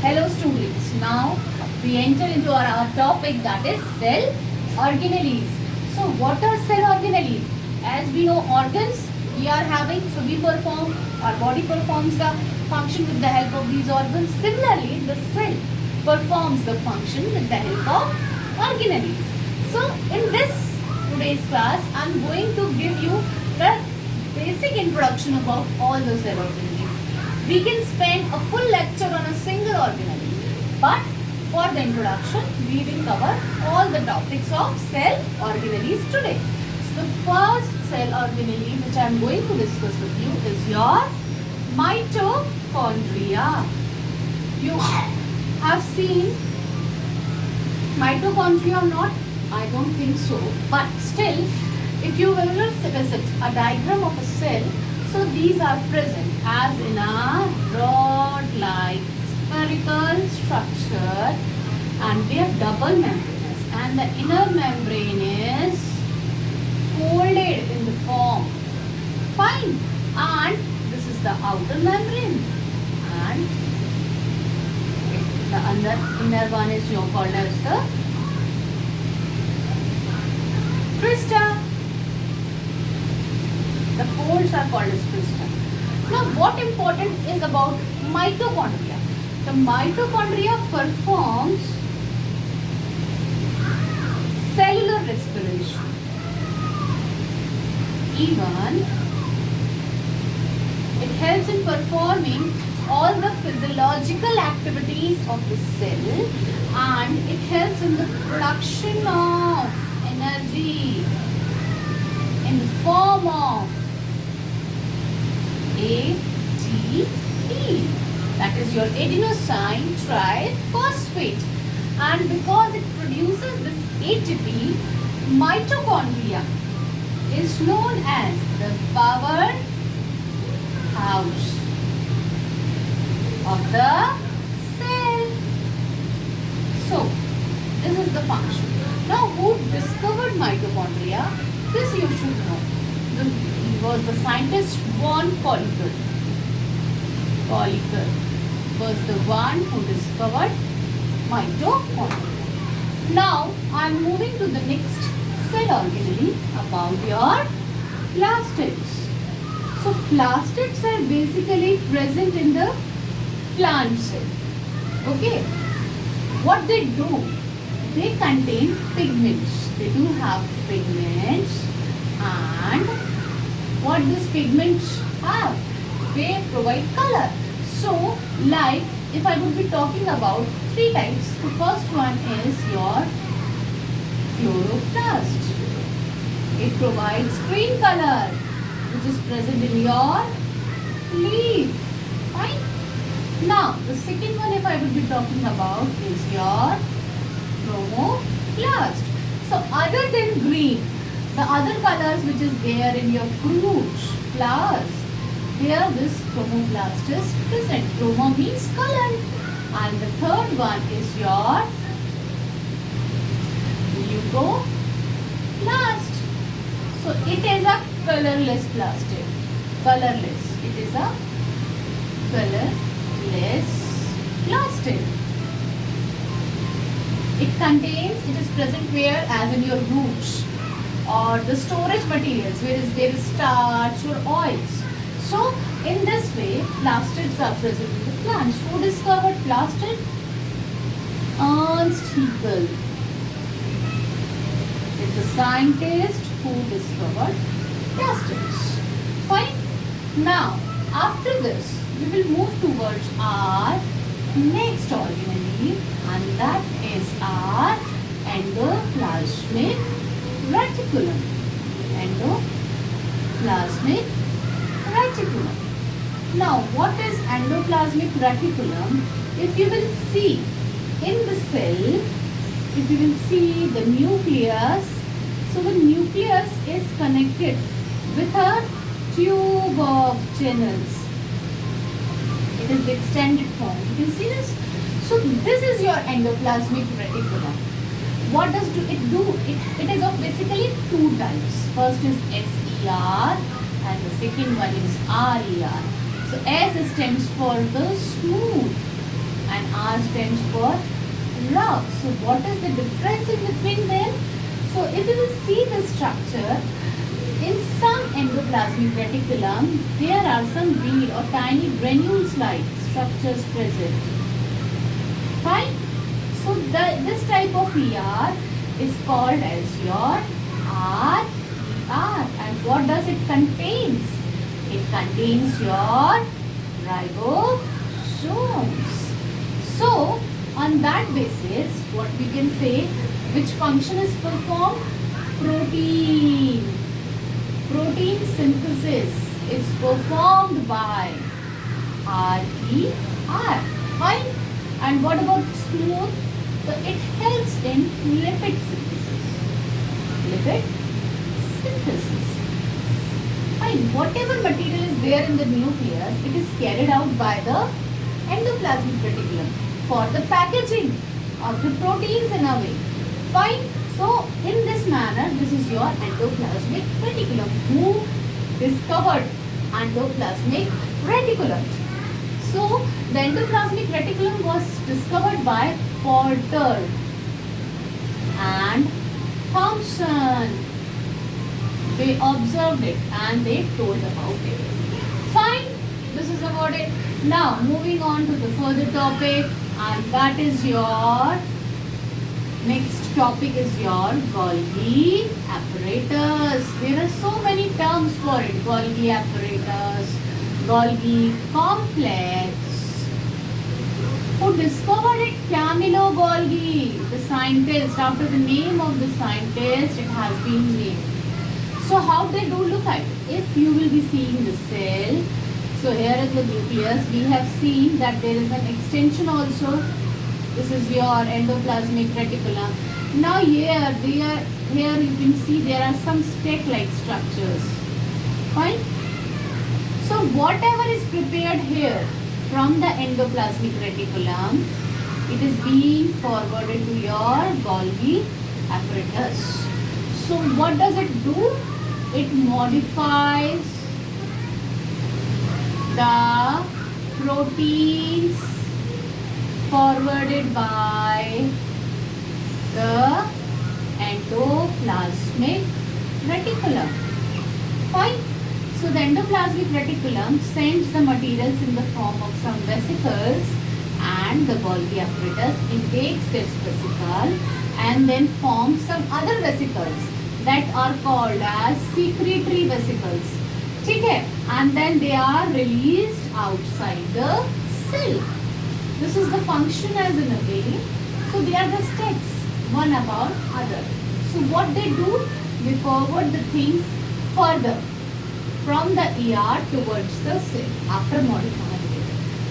Hello students, now we enter into our topic, that is cell organelles. So what are cell organelles? As we know, organs we are having, so our body performs the function with the help of these organs. Similarly, the cell performs the function with the help of organelles. So in this today's class, I am going to give you the basic introduction about all the cell organelles. We can spend a full lecture on a single organelle, but for the introduction, we will cover all the topics of cell organelles today. So the first cell organelle which I am going to discuss with you is your mitochondria. You have seen mitochondria or not? I don't think so. But still, if you will visit a diagram of a cell, so these are present as in a rod-like spherical structure, and they are double membranous, and the inner membrane is folded in the form. Fine. And this is the outer membrane, and the inner one is called as the crista. The folds are called as crista. Now, what important is about mitochondria? The mitochondria performs cellular respiration. Even it helps in performing all the physiological activities of the cell, and it helps in the production of energy in the form of ATP, that is your adenosine triphosphate, and because it produces this ATP, mitochondria is known as the power house of the cell. So this is the function. Now, who discovered mitochondria? This you should know. He was the scientist von Kolker. Kolker was the one who discovered mitochondria. Now, I am moving to the next cell organelle about your plastids. So, plastids are basically present in the plant cell. Okay. What they do? They contain pigments. They do have pigments, and what these pigments have? They provide color. So, like if I would be talking about three types, the first one is your chloroplast. It provides green color, which is present in your leaf. Fine. Now, the second one, if I would be talking about, is your chromoplast. So, other than green, the other colors which is there in your fruits, flowers, here this chromoplast is present. Chromo means color. And the third one is your leucoplast. So it is a colorless plastid. Colorless. It is a colorless plastid. It is present where? As in your roots or the storage materials where there is starch or oils. So, in this way, plastids are present in the plants. Who discovered plastid? Ernst Haeckel is the scientist who discovered plastids. Fine. Now, after this, we will move towards our next organelle, and that is our endoplasmic reticulum. Endoplasmic reticulum. Now, what is endoplasmic reticulum? If you will see in the cell, if you will see the nucleus, so the nucleus is connected with a tube of channels. It is the extended form. You can see this. So this is your endoplasmic reticulum. What does it do? It is of basically two types. First is SER and the second one is RER. So S stands for the smooth and R stands for rough. So what is the difference in between them? So if you will see the structure, in some endoplasmic reticulum, there are some bead or tiny granules-like structures present. Fine. So this type of ER is called as your RER. And what does it contains? It contains your ribosomes. So on that basis, what we can say, which function is performed? Protein synthesis is performed by RER. Fine. And what about smooth? So it helps in lipid synthesis. Fine. Whatever material is there in the nucleus, it is carried out by the endoplasmic reticulum for the packaging of the proteins in a way. Fine. So in this manner, this is your endoplasmic reticulum. Who discovered endoplasmic reticulum? So the endoplasmic reticulum was discovered by Porter and Thomson. They observed it and they told about it. Fine, this is about it. Now moving on to the further topic, and that is your next topic is your Golgi apparatus. There are so many terms for it. Golgi apparatus, Golgi complex. Who discovered it? Camillo Golgi, the scientist. After the name of the scientist, it has been named. So how they do look at it? If you will be seeing the cell, so here in the nucleus, we have seen that there is an extension also. This is your endoplasmic reticulum. Now here you can see there are some stake-like structures. Fine. So whatever is prepared here from the endoplasmic reticulum, it is being forwarded to your Golgi apparatus. So what does it do? It modifies the proteins forwarded by the endoplasmic reticulum. Fine. So the endoplasmic reticulum sends the materials in the form of some vesicles, and the Golgi apparatus intakes this vesicle and then forms some other vesicles that are called as secretory vesicles. Okay? And then they are released outside the cell. This is the function as in a way. So they are the steps, one about other. So what they do, they forward the things further from the ER towards the cell after modifying it,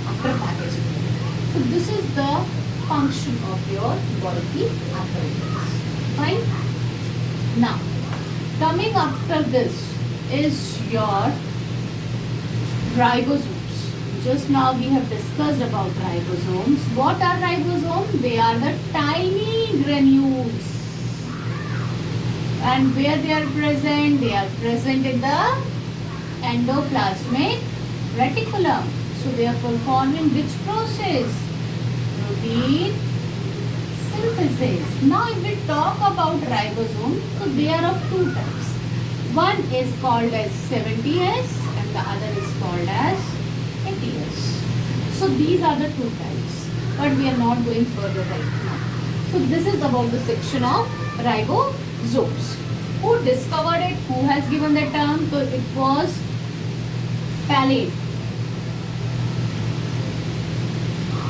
after packaging it. So this is the function of your Golgi apparatus. Fine. Now, coming after this is your ribosomes. Just now we have discussed about ribosomes. What are ribosomes? They are the tiny granules. And where they are present? They are present in the endoplasmic reticulum. So they are performing which process? Protein synthesis. Now if we talk about ribosomes, so they are of two types. One is called as 70S and the other is called as 80S. So these are the two types, but we are not going further right now. So this is about the section of ribosomes. Who discovered it? Who has given the term? So it was Palade,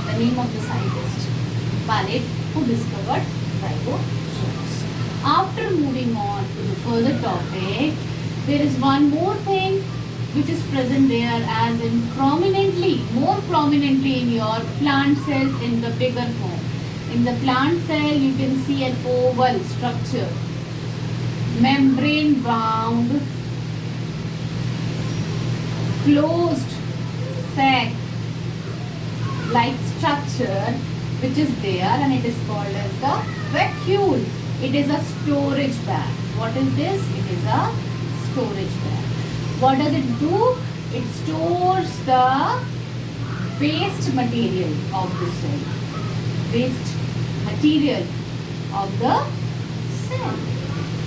the name of the scientist, Palade, who discovered ribosomes. After moving on to the further topic, there is one more thing which is present there as in more prominently in your plant cells in the bigger form. In the plant cell, you can see an oval structure, membrane bound, closed sac like structure which is there, and it is called as the vacuole. It is a storage bag. What is this? It is a storage bag. What does it do? It stores the waste material of the cell. Waste material of the cell.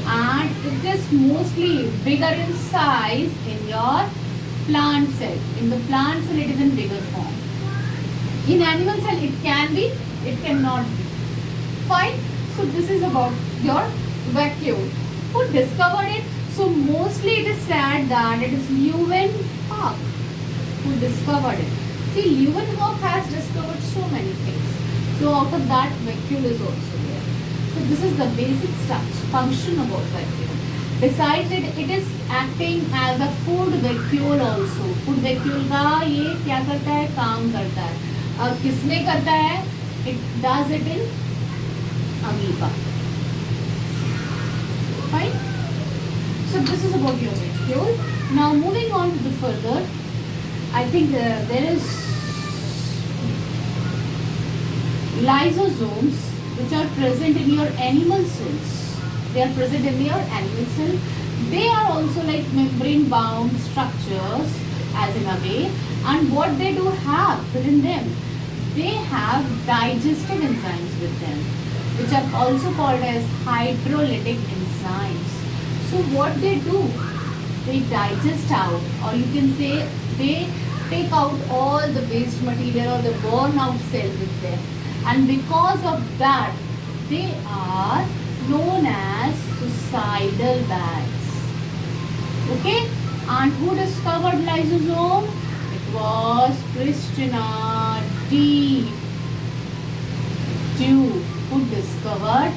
And it is mostly bigger in size in your plant cell. In the plant cell, it is in bigger form. In animal cell, it can be, it cannot be. Fine. So this is about your vacuole. Who discovered it? So mostly it is said that it is Leeuwenhoek who discovered it. See, Leeuwenhoek has discovered so many things. So out of that, vacuole is also there. So this is the basic structure, function about vacuole. Besides it, it is acting as a food vacuole also. Food vacuole का ये क्या करता है? काम करता है. किसमें करता है? It does it in amoeba. Fine. So this is about your vacuole. Now moving on to the further, I think there is lysosomes which are present in your animal cells. They are present in your animal cell. They are also like membrane bound structures as in a way. And what they do have within them, they have digestive enzymes with them, which are also called as hydrolytic enzymes. So what they do, they digest out, or you can say they take out all the waste material or the worn out cell with them. And because of that, they are known as suicidal bags. Okay? And who discovered lysosome? It was Christina D. Dewey who discovered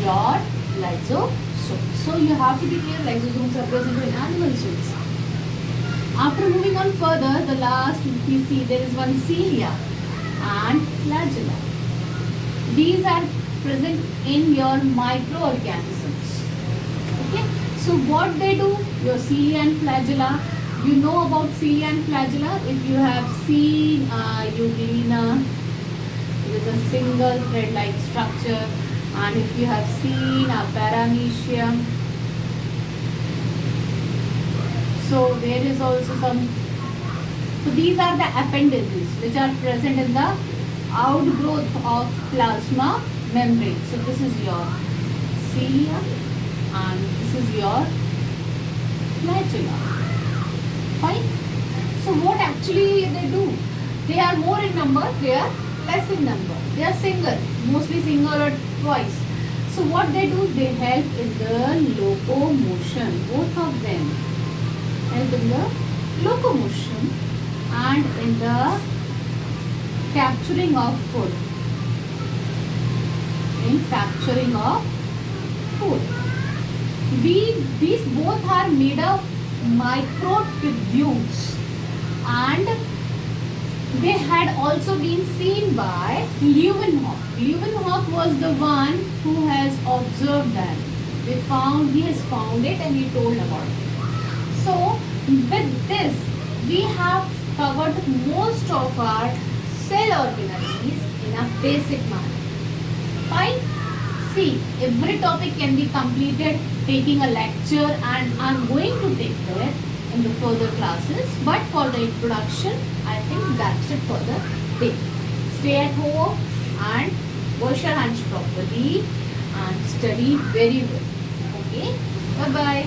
your lysosome. So you have to be clear, lysosomes are present in animal cells. After moving on further, the last we see there is one cilia and flagella. These are present in your microorganisms. Okay, so what they do, your cilia and flagella, you know about cilia and flagella if you have seen Euglena. It is a single thread like structure, and if you have seen a paramecium, so there is also some. So these are the appendages which are present in the outgrowth of plasma membrane. So this is your cilia and this is your flagella. Fine. So what actually they do? They are more in number, they are less in number. They are single, mostly single or twice. So what they do? They help in the locomotion. Both of them help in the locomotion and in the capturing of food. In capturing of food. These both are made of microtubules, and they had also been seen by Leeuwenhoek. Leeuwenhoek was the one who has observed that. He has found it and he told about it. So with this, we have covered most of our cell organelles in a basic manner. Fine. See, every topic can be completed taking a lecture, and I am going to take that in the further classes. But for the introduction, I think that's it for the day. Stay at home and wash your hands properly and study very well. Okay? Bye-bye.